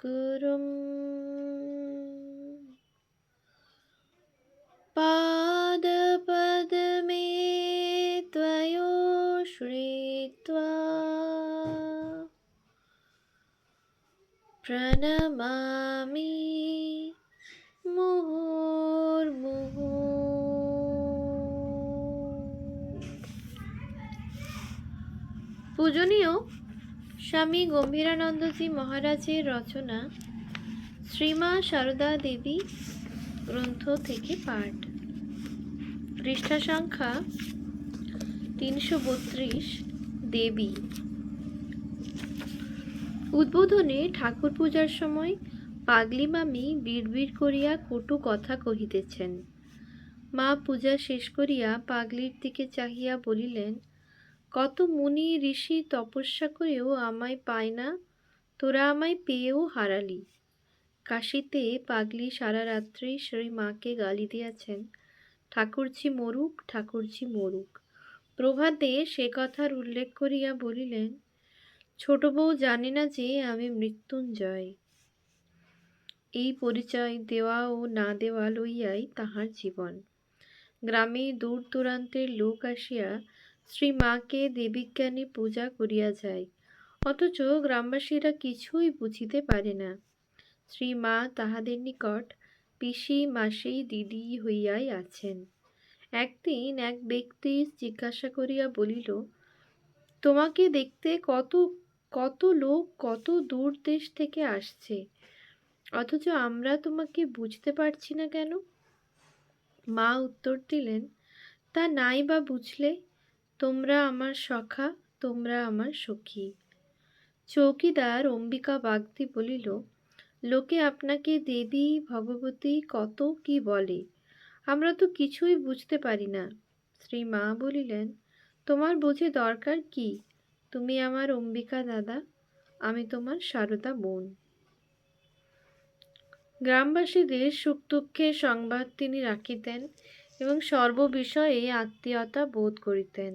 गुरुं पादपद्मे त्वयोश्रित्वा प्रणमामि मुहुर्मुहुः। পূজনীয় স্বামী গম্ভীরানন্দজি মহারাজের রচনা শ্রীমা সারদা দেবী গ্রন্থ থেকে পাঠ। পৃষ্ঠা সংখ্যা 332। দেবী। উদ্বোধনে ঠাকুর পূজার সময় পাগলি মামি বিড়বিড় করিয়া কটু কথা কহিতেছেন। মা পূজা শেষ করিয়া পাগলির দিকে চাহিয়া বলিলেন, কত মুনি ঋষি তপস্যা করেও আমায় পায় না, তোরা আমায় পেয়েও হারালি। কাশীতে পাগলি সারা রাত্রি শ্রী মাকে গালি দিয়াছেন, ঠাকুরঝি মরুক, ঠাকুরঝি মরুক। প্রভাতে সে কথার উল্লেখ করিয়া বলিলেন, ছোট বউ জানে না যে আমি মৃত্যুঞ্জয়। এই পরিচয় দেওয়া ও না দেওয়া লইয়াই তাহার জীবন। গ্রামে দূর দূরান্তের লোক আসিয়া শ্রী মাকে দেবীজ্ঞানে পূজা করিয়া যায়, অথচ গ্রামবাসীরা কিছুই বুঝিতে পারে না। শ্রী মা তাহাদের নিকট পিসি মাসি দিদি হইয়াই আছেন। একদিন এক ব্যক্তি জিজ্ঞাসা করিয়া বলিল, তোমাকে দেখতে কত কত লোক কত দূর দেশ থেকে আসছে, অথচ আমরা তোমাকে বুঝতে পারছি না কেন? মা উত্তর দিলেন, তা নাই বা বুঝলে, তোমরা আমার সখা, তোমরা আমার সখী। চৌকিদার অম্বিকা বাগদি বলিল, লোকে আপনাকে দেবী ভগবতী কত কি বলে, আমরা তো কিছুই বুঝতে পারি না। শ্রী মা বলিলেন, তোমার বুঝে দরকার কি? তুমি আমার অম্বিকা দাদা, আমি তোমার সারদা বোন। গ্রামবাসীদের সুখ দুঃখের সংবাদ তিনি রাখিতেন এবং সর্ববিষয়ে আত্মীয়তা বোধ করিতেন।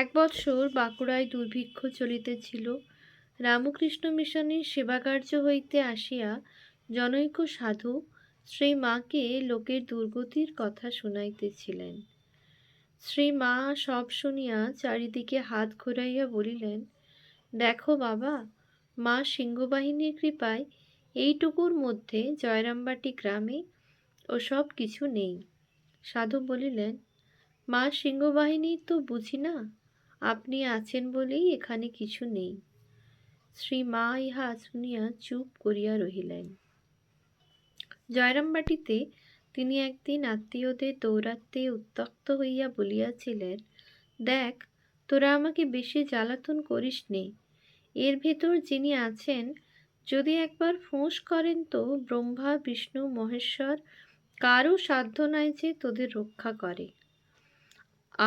এক বৎসর বাঁকুড়ায় দুর্ভিক্ষ চলিতেছিল। রামকৃষ্ণ মিশনের সেবাকার্য হইতে আসিয়া জনৈক সাধু শ্রী মাকে লোকের দুর্গতির কথা শুনাইতেছিলেন। শ্রী মা সব শুনিয়া চারিদিকে হাত ঘুরাইয়া বলিলেন, দেখো বাবা, মা সিংহবাহিনীর কৃপায় এইটুকুর মধ্যে জয়রামবাটি গ্রামে ওসব কিছু নেই। সাধু বলিলেন, মা সিংহবাহিনীর তো বুঝি না, আপনি আছেন বলেই এখানে কিছু নেই। শ্রী মা ইহা শুনিয়া চুপ করিয়া রহিলেন। জয়রামবাটিতে তিনি একদিন আত্মীয়দের দৌরাত্মে উত্ত্যক্ত হইয়া বলিয়াছিলেন, দেখ, তোরা আমাকে বেশি জ্বালাতন করিস নে। এর ভেতর যিনি আছেন, যদি একবার ফোঁস করেন তো ব্রহ্মা বিষ্ণু মহেশ্বর কারও সাধ্য নাই যে তোদের রক্ষা করে।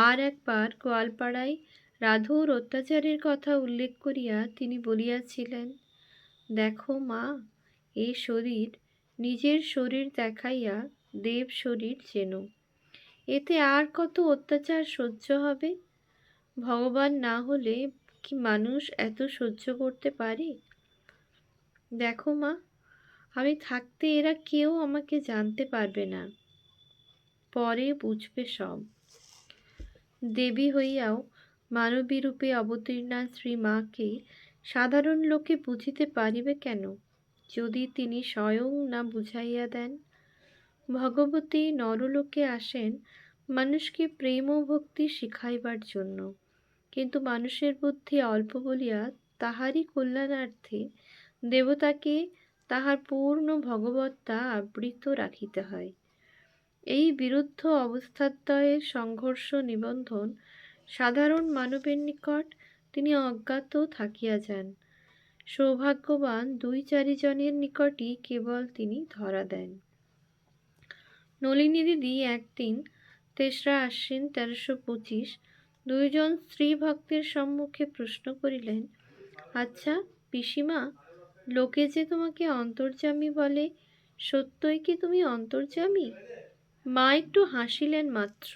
আর একবার গোয়ালপাড়ায় রাধুর অত্যাচারের কথা উল্লেখ করিয়া তিনি বলিয়াছিলেন, দেখো মা, এই শরীর নিজের শরীর দেখাইয়া দেব শরীর যেন, এতে আর কত অত্যাচার সহ্য হবে? ভগবান না হলে কি মানুষ এত সহ্য করতে পারে? দেখো মা, আমি থাকতে এরা কেউ আমাকে জানতে পারবে না, পরে বুঝবে সব। দেবী হইয়াও মানবী রূপে অবতীর্ণা শ্রী মাকে সাধারণ লোকে বুঝিতে পারিবে কেন, যদি তিনি স্বয়ং না বুঝাইয়া দেন? ভগবতী নরলোকে আসেন মানুষকে প্রেম ও ভক্তি শিখাইবার জন্য, কিন্তু মানুষের বুদ্ধি অল্প বলিয়া তাহারই কল্যাণার্থে দেবতাকে তাহার পূর্ণ ভগবত্তা আবৃত রাখিতে হয়। এই বিরুদ্ধ অবস্থাদ্বয়ের সংঘর্ষ নিবন্ধন সাধারণ মানবের নিকট তিনি অজ্ঞাত থাকিয়া যান। সৌভাগ্যবান 2-4 জনের নিকটই কেবল তিনি ধরা দেন। নলিনী দিদি একদিন 3রা আশ্বিন 1325 দুইজন স্ত্রী ভক্তের সম্মুখে প্রশ্ন করিলেন, আচ্ছা পিসিমা, লোকে যে তোমাকে অন্তর্যামী বলে, সত্যই কি তুমি অন্তর্যামী? মা একটু হাসিলেন মাত্র,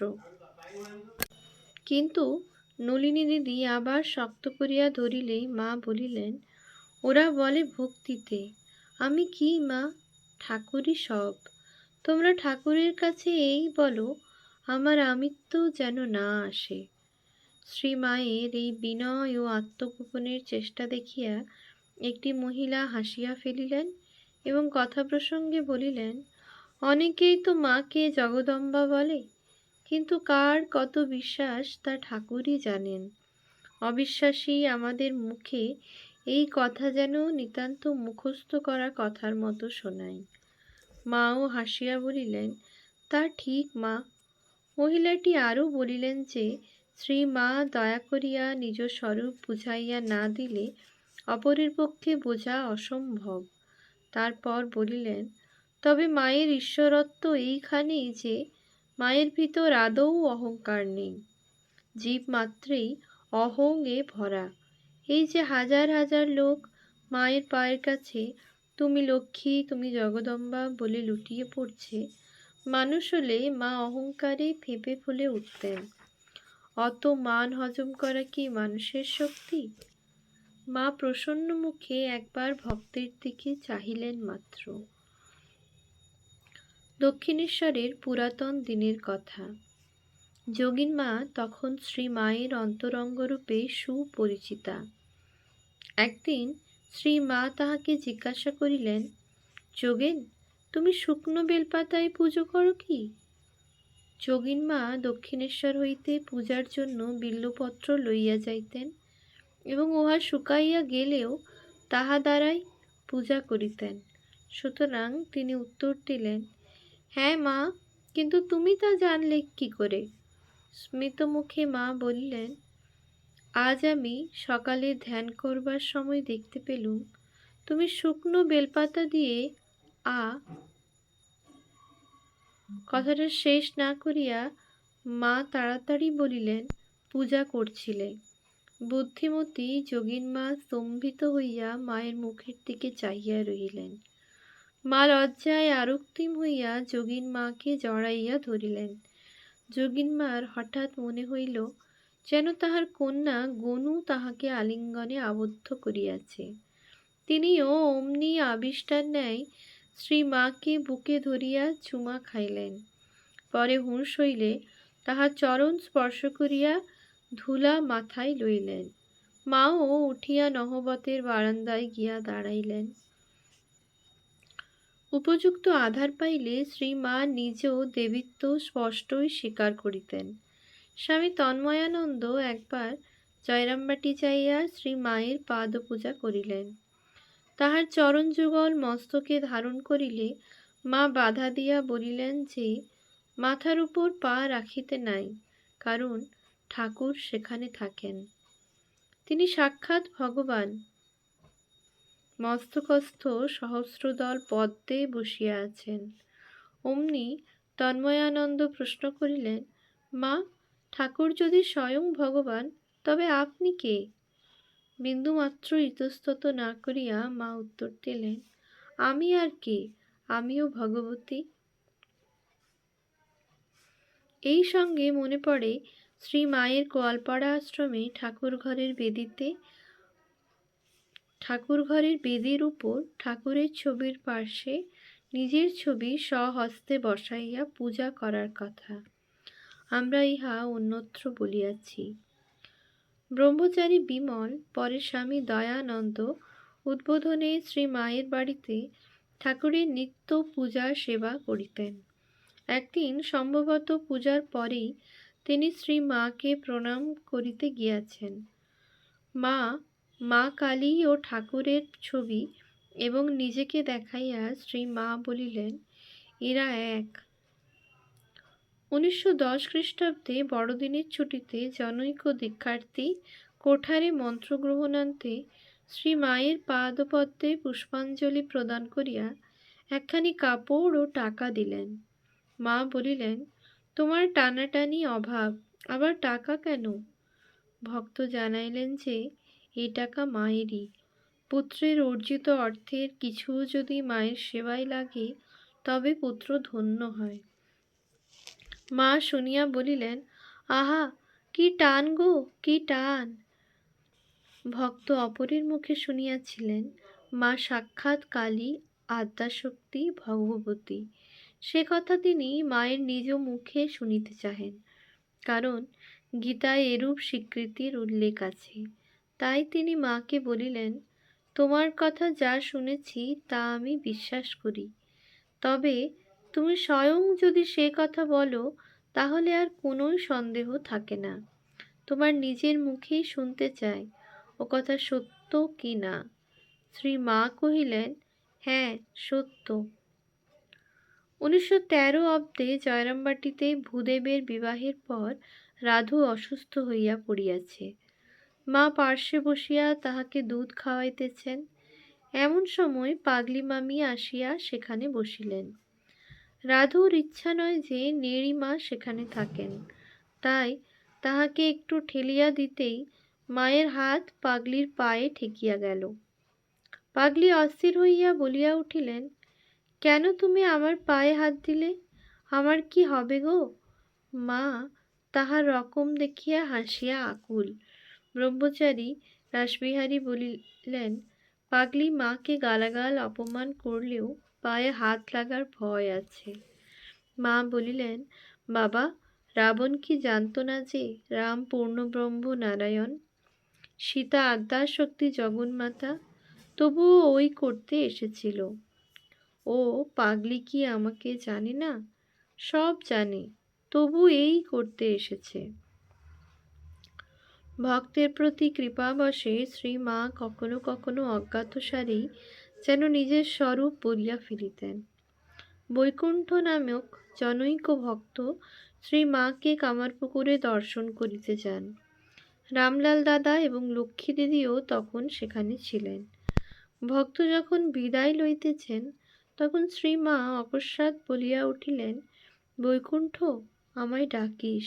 কিন্তু নলিনী দিদি আবার শক্ত করিয়া ধরিলেই মা বলিলেন, ওরা বলে ভক্তিতে, আমি কি মা? ঠাকুরই সব। তোমরা ঠাকুরের কাছে এই বলো, আমার আমিত্ব যেন না আসে। শ্রীমায়ের এই বিনয় ও আত্মগোপনের চেষ্টা দেখিয়া একটি মহিলা হাসিয়া ফেলিলেন এবং কথা প্রসঙ্গে বলিলেন, অনেকেই তো মাকে জগদম্বা বলে, কিন্তু কার কত বিশ্বাস তা ঠাকুরই জানেন। অবিশ্বাসী আমাদের মুখে এই কথা যেন নিতান্ত মুখস্থ করা কথার মতো শোনায়। মাও হাসিয়া বলিলেন, তা ঠিক মা। মহিলাটি আরও বলিলেন যে শ্রীমা দয়া করিয়া নিজ স্বরূপ বুঝাইয়া না দিলে অপরের পক্ষে বোঝা অসম্ভব। তারপর বলিলেন, তবে মায়ের ঈশ্বরত্ব এইখানেই যে মায়ের ভিতর আদৌ অহংকার নেই, জীব মাত্রেই অহং এ ভরা। এই যে হাজার হাজার লোক মায়ের পায়ের কাছে তুমি লক্ষ্মী, তুমি জগদম্বা বলে লুটিয়ে পড়ছে, মানুষ হলে মা অহংকারে ফেঁপে ফুলে উঠতেন। অত মান হজম করা কি মানুষের শক্তি? মা প্রসন্ন মুখে একবার ভক্তের দিকে চাহিলেন মাত্র। দক্ষিণেশ্বরের পুরাতন দিনের কথা। যোগীন মা তখন শ্রী মায়ের অন্তরঙ্গরূপে সুপরিচিতা। একদিন শ্রী মা তাহাকে জিজ্ঞাসা করিলেন, যোগেন, তুমি শুকনো বেলপাতায় পুজো করো কি? যোগীন মা দক্ষিণেশ্বর হইতে পূজার জন্য বিল্বপত্র লইয়া যাইতেন এবং উহা শুকাইয়া গেলেও তাহা দ্বারাই পূজা করিতেন। সুতরাং তিনি উত্তর দিলেন, হ্যাঁ মা, কিন্তু তুমি তা জানলে কি করে? স্মিত মুখে মা বলিলেন, আজ আমি সকালে ধ্যান করবার সময় দেখতে পেলুম তুমি শুকনো বেলপাতা দিয়ে কথাটা শেষ না করিয়া মা তাড়াতাড়ি বলিলেন, পূজা করছিলে। বুদ্ধিমতী যোগীন মা স্তম্ভিত হইয়া মায়ের মুখের দিকে চাহিয়া রহিলেন। মা লজ্জায় আরক্তিম হইয়া যোগীন মাকে জড়াইয়া ধরিলেন। যোগীন মার হঠাৎ মনে হইল যেন তাহার কন্যা গনু তাহাকে আলিঙ্গনে আবদ্ধ করিয়াছে। তিনিও অমনি আবিষ্টার ন্যায় শ্রী মাকে বুকে ধরিয়া চুমা খাইলেন। পরে হুঁশ হইলে তাহার চরণ স্পর্শ করিয়া ধুলা মাথায় লইলেন। মাও উঠিয়া নহবতের বারান্দায় গিয়া দাঁড়াইলেন। উপযুক্ত আধার পাইলে শ্রী মা নিজেও দেবীত্ব স্পষ্টই স্বীকার করিতেন। স্বামী তন্ময়ানন্দ একবার জয়রামবাটি যাইয়া শ্রী মায়ের পাদ পূজা করিলেন। তাহার চরণ যুগল মস্তকে ধারণ করিলে মা বাধা দিয়া বলিলেন যে মাথার উপর পা রাখিতে নাই, কারণ ঠাকুর সেখানে থাকেন। তিনি সাক্ষাৎ ভগবান। মস্তকস্থ সহস্রদল পদ্মে বসিয়া আছেন। অমনি তন্ময়ানন্দ প্রশ্ন করিলেন, মা, ঠাকুর যদি স্বয়ং ভগবান, তবে আপনি কে? বিন্দুমাত্র ইতস্তত না করিয়া মা উত্তর দিলেন, আমি আর কে, আমিও ভগবতী। এই সঙ্গে মনে পড়ে শ্রী মায়ের গোয়ালপাড়া আশ্রমে ঠাকুর ঘরের বেদির উপর ঠাকুরের ছবির পার্শ্বে নিজের ছবি স্বহস্তে বসাইয়া পূজা করার কথা। আমরা ইহা অন্যত্র বলিয়াছি। ব্রহ্মচারী বিমল পরে স্বামী দয়ানন্দ উদ্বোধনে শ্রী মায়ের বাড়িতে ঠাকুরের নিত্য পূজা সেবা করিতেন। একদিন সম্ভবত পূজার পরেই তিনি শ্রী মাকে প্রণাম করিতে গিয়াছেন। মা কালী ও ঠাকুরের ছবি এবং নিজেকে দেখাইয়া শ্রী মা বলিলেন, এরা এক। 1910 খ্রিস্টাব্দে বড়দিনের ছুটিতে জনৈক দীক্ষার্থী কোঠারে মন্ত্রগ্রহণান্তে শ্রী মায়ের পাদপদ্মে পুষ্পাঞ্জলি প্রদান করিয়া একখানি কাপড় ও টাকা দিলেন। মা বলিলেন, তোমার টানাটানি অভাব, আবার টাকা কেন? ভক্ত জানাইলেন যে এই টাকা মায়েরই। পুত্রের অর্জিত অর্থের কিছু যদি মায়ের সেবায় লাগে তবে পুত্র ধন্য হয়। মা শুনিয়া বলিলেন, আহা, কি টান গো, কি টান! ভক্ত অপরের মুখে শুনিয়াছিলেন মা সাক্ষাৎ কালী আদ্যাশক্তি ভগবতী, সে কথা তিনি মায়ের নিজ মুখে শুনিতে চাহেন। কারণ গীতায় এরূপ স্বীকৃতির উল্লেখ আছে। তাই তিনি মাকে বলিলেন, তোমার কথা যা শুনেছি তা আমি বিশ্বাস করি, তবে তুমি স্বয়ং যদি সে কথা বলো তাহলে আর কোনো সন্দেহ থাকে না। তোমার নিজের মুখেই শুনতে চাই ও কথা সত্য কি না। শ্রী মা কহিলেন, হ্যাঁ সত্য। 1913 অব্দে জয়রামবাটিতে ভূদেবের বিবাহের পর রাধু অসুস্থ হইয়া পড়িয়াছে। মা পার্শ্বে বসিয়া তাহাকে দুধ খাওয়াইতেছেন। এমন সময় পাগলি মামি আসিয়া সেখানে বসিলেন। রাধুর ইচ্ছা নয় যে নেড়িমা সেখানে থাকেন, তাই তাহাকে একটু ঠেলিয়া দিতেই মায়ের হাত পাগলির পায়ে ঠেকিয়া গেল। পাগলি অস্থির হইয়া বলিয়া উঠিলেন, কেন তুমি আমার পায়ে হাত দিলে? আমার কি হবে গো? মা তাহার রকম দেখিয়া হাসিয়া আকুল। ব্রহ্মচারী রাসবিহারী বলিলেন, পাগলি মাকে গালাগাল অপমান করলেও পায়ে হাত লাগার ভয় আছে। মা বলিলেন, বাবা, রাবণ কি জানত না যে রাম পূর্ণব্রহ্ম নারায়ণ, সীতা আদ্যাশক্তি জগন্মাতা? তবুও ওই করতে এসেছিল। ও পাগলি কি আমাকে জানে না? সব জানে, তবু এই করতে এসেছে। ভক্তের প্রতি কৃপাবশে শ্রী মা কখনো কখনো অজ্ঞাতসারেই যেন নিজের স্বরূপ বলিয়া ফিরিতেন। বৈকুণ্ঠ নামক জনৈক ভক্ত শ্রী মাকে কামারপুকুরে দর্শন করিতে যান। রামলাল দাদা এবং লক্ষ্মী দিদিও তখন সেখানে ছিলেন। ভক্ত যখন বিদায় লইতেছেন তখন শ্রী মা অকস্মাৎ বলিয়া উঠিলেন, বৈকুণ্ঠ, আমায় ডাকিস।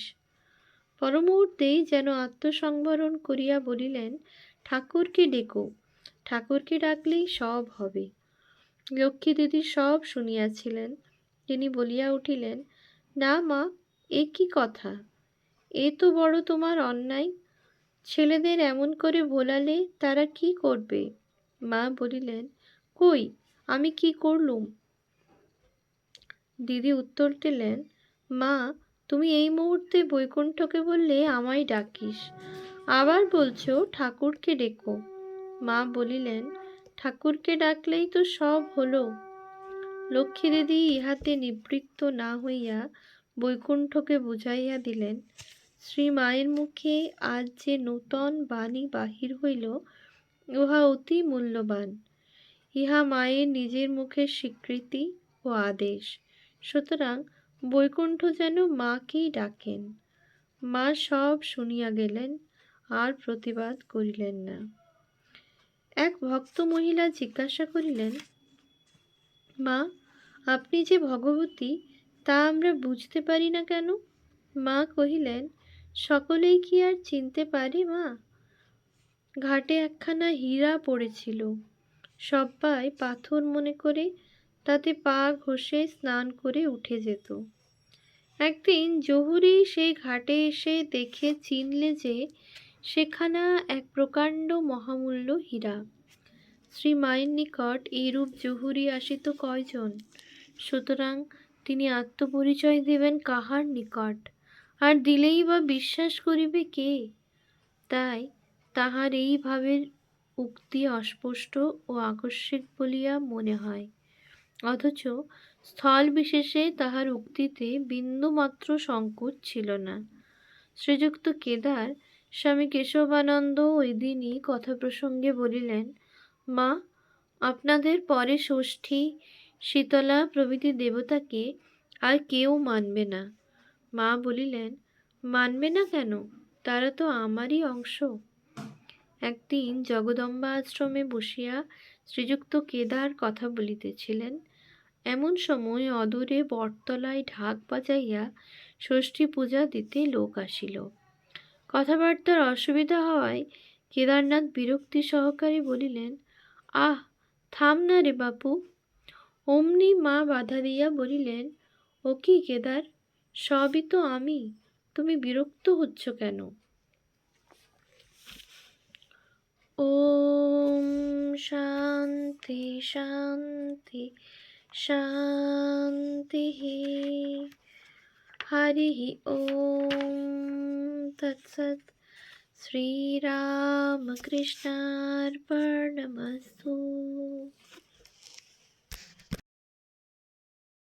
পরমুহূর্তেই যেন আত্মসংবরণ করিয়া বলিলেন, ঠাকুরকে ডেকো, ঠাকুরকে ডাকলেই সব হবে। লক্ষ্মী দিদি সব শুনিয়াছিলেন। তিনি বলিয়া উঠিলেন, না মা, এ কি কথা? এ তো বড় তোমার অন্যায়। ছেলেদের এমন করে ভোলালে তারা কি করবে? মা বলিলেন, কই, আমি কি করলুম? দিদি উত্তর দিলেন, মা, তুমি এই মুহূর্তে বৈকুণ্ঠকে বললে আমায় ডাকিস, আবার বলছো ঠাকুরকে ডেকো। মা বলিলেন, ঠাকুরকে ডাকলেই তো সব হলো। লক্ষ্মী দিদি ইহাতে নিবৃত্ত না হইয়া বৈকুণ্ঠকে বুঝাইয়া দিলেন, শ্রী মায়ের মুখে আজ যে নূতন বাণী বাহির হইল, উহা অতি মূল্যবান। ইহা মায়ের নিজের মুখের স্বীকৃতি ও আদেশ। সুতরাং বৈকুণ্ঠ যেন মাকেই ডাকেন। মা সব শুনিয়া গেলেন, আর প্রতিবাদ করিলেন না। এক ভক্ত মহিলা জিজ্ঞাসা করিলেন, মা, আপনি যে ভগবতী তা আমরা বুঝতে পারি না কেন? মা কহিলেন, সকলেই কি আর চিনতে পারে মা? ঘাটে একখানা হীরা পড়েছিল, সব্বাই পাথর মনে করে তাতে পা ঘষে স্নান করে উঠে যেত। একদিন জহুরি সেই ঘাটে এসে দেখে চিনলে যে সেখানা এক প্রকাণ্ড মহামূল্য হীরা। শ্রী মায়ের নিকট এইরূপ জহুরি আসিত কয়জন? সুতরাং তিনি আত্মপরিচয় দেবেন কাহার নিকট? আর দিলেই বা বিশ্বাস করিবে কে? তাই তাহার এই ভাবের উক্তি অস্পষ্ট ও আকস্মিক বলিয়া মনে হয়, অথচ স্থল বিশেষে তাহার উক্তিতে বিন্দুমাত্র সংকোচ ছিল না। শ্রীযুক্ত কেদার স্বামী কেশবানন্দ ওই দিনই কথা প্রসঙ্গে বলিলেন, মা, আপনাদের পরে ষষ্ঠী, শীতলা প্রভৃতি দেবতাকে আর কেউ মানবে না। মা বলিলেন, মানবে না কেন? তারা তো আমারই অংশ। একদিন জগদম্বা আশ্রমে বসিয়া শ্রীযুক্ত কেদার কথা বলিতেছিলেন। এমন সময় অদূরে বটতলায় ঢাক বাজাইয়া ষষ্ঠী পূজা দিতে লোক আসিল। কথাবার্তার অসুবিধা হওয়ায় কেদারনাথ বিরক্তি সহকারে বলিলেন, আহ, থাম না রে বাপু। অমনি মা বাধা দিয়া বলিলেন, ও কি কেদার, সবই তো আমি, তুমি বিরক্ত হচ্ছ কেন? ওম শান্তি শান্তি শান্তি। হরি ওম তৎসৎ। শ্রীরামকৃষ্ণার্পণমস্তু।